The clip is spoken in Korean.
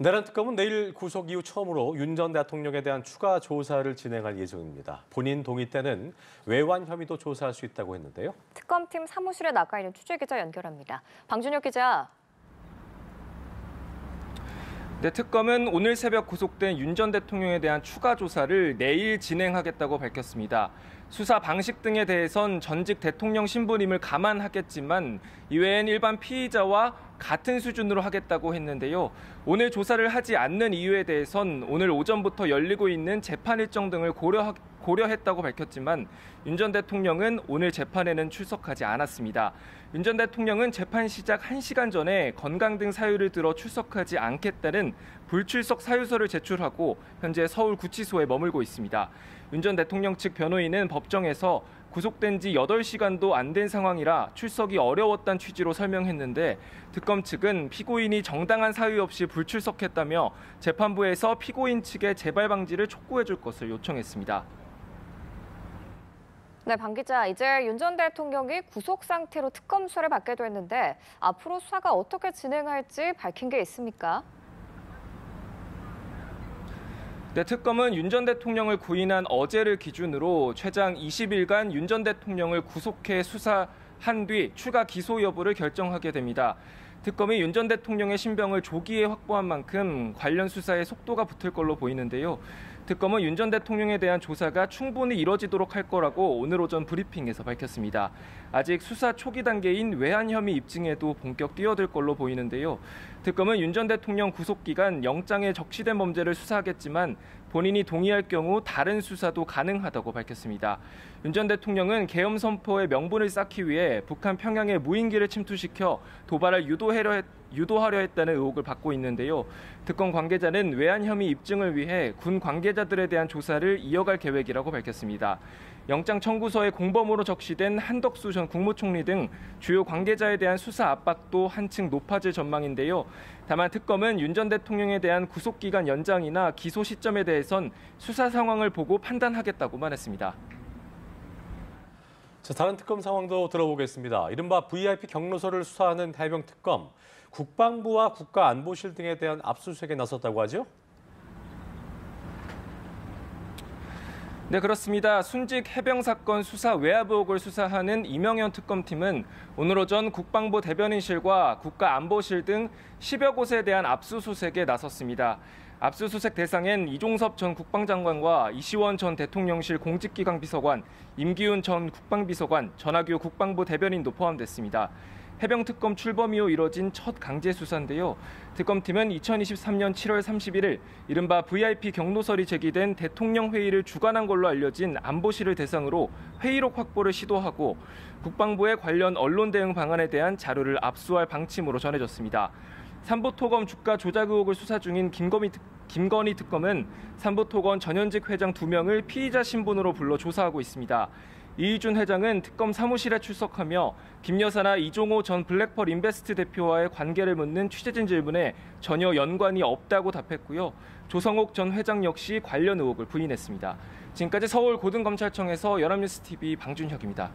내란 특검은 내일 구속 이후 처음으로 윤 전 대통령에 대한 추가 조사를 진행할 예정입니다. 본인 동의 때는 외환 혐의도 조사할 수 있다고 했는데요. 특검팀 사무실에 나가 있는 취재기자 연결합니다. 방준혁 기자. 네, 특검은 오늘 새벽 구속된 윤 전 대통령에 대한 추가 조사를 내일 진행하겠다고 밝혔습니다. 수사 방식 등에 대해선 전직 대통령 신분임을 감안하겠지만 이외엔 일반 피의자와 같은 수준으로 하겠다고 했는데요. 오늘 조사를 하지 않는 이유에 대해선 오늘 오전부터 열리고 있는 재판 일정 등을 고려했다고 밝혔지만 윤 전 대통령은 오늘 재판에는 출석하지 않았습니다. 윤 전 대통령은 재판 시작 1시간 전에 건강 등 사유를 들어 출석하지 않겠다는 불출석 사유서를 제출하고 현재 서울구치소에 머물고 있습니다. 윤 전 대통령 측 변호인은 법정에서 구속된 지 8시간도 안 된 상황이라 출석이 어려웠다는 취지로 설명했는데 특검 측은 피고인이 정당한 사유 없이 불출석했다며 재판부에서 피고인 측의 재발 방지를 촉구해 줄 것을 요청했습니다. 네, 방 기자, 이제 윤 전 대통령이 구속 상태로 특검 수사를 받게 됐는데 앞으로 수사가 어떻게 진행할지 밝힌 게 있습니까? 네, 특검은 윤 전 대통령을 구인한 어제를 기준으로 최장 20일간 윤 전 대통령을 구속해 수사한 뒤 추가 기소 여부를 결정하게 됩니다. 특검이 윤 전 대통령의 신병을 조기에 확보한 만큼 관련 수사에 속도가 붙을 걸로 보이는데요. 특검은 윤 전 대통령에 대한 조사가 충분히 이뤄지도록 할 거라고 오늘 오전 브리핑에서 밝혔습니다. 아직 수사 초기 단계인 외환 혐의 입증에도 본격 뛰어들 걸로 보이는데요. 특검은 윤 전 대통령 구속 기간 영장에 적시된 범죄를 수사하겠지만 본인이 동의할 경우 다른 수사도 가능하다고 밝혔습니다. 윤 전 대통령은 계엄 선포의 명분을 쌓기 위해 북한 평양에 무인기를 침투시켜 도발을 유도하려 했다는 의혹을 받고 있는데요. 특검 관계자는 외환 혐의 입증을 위해 군 관계자들에 대한 조사를 이어갈 계획이라고 밝혔습니다. 영장 청구서에 공범으로 적시된 한덕수 전 국무총리 등 주요 관계자에 대한 수사 압박도 한층 높아질 전망인데요. 다만 특검은 윤 전 대통령에 대한 구속기간 연장이나 기소 시점에 대해선 수사 상황을 보고 판단하겠다고만 했습니다. 자, 다른 특검 상황도 들어보겠습니다. 이른바 VIP 경로서를 수사하는 해병 특검, 국방부와 국가안보실 등에 대한 압수수색에 나섰다고 하죠? 네, 그렇습니다. 순직 해병 사건 수사 외압 의혹을 수사하는 이명현 특검팀은 오늘 오전 국방부 대변인실과 국가안보실 등 10여 곳에 대한 압수수색에 나섰습니다. 압수수색 대상엔 이종섭 전 국방장관과 이시원 전 대통령실 공직기강 비서관, 임기훈 전 국방비서관, 전하규 국방부 대변인도 포함됐습니다. 해병특검 출범 이후 이뤄진 첫 강제 수사인데요. 특검팀은 2023년 7월 31일 이른바 VIP 경로설이 제기된 대통령 회의를 주관한 걸로 알려진 안보실을 대상으로 회의록 확보를 시도하고 국방부의 관련 언론 대응 방안에 대한 자료를 압수할 방침으로 전해졌습니다. 삼부토건 주가 조작 의혹을 수사 중인 김건희 특검은 삼부토건 전현직 회장 2명을 피의자 신분으로 불러 조사하고 있습니다. 이희준 회장은 특검 사무실에 출석하며 김 여사나 이종호 전 블랙펄 인베스트 대표와의 관계를 묻는 취재진 질문에 전혀 연관이 없다고 답했고요. 조성옥 전 회장 역시 관련 의혹을 부인했습니다. 지금까지 서울 고등검찰청에서 연합뉴스TV 방준혁입니다.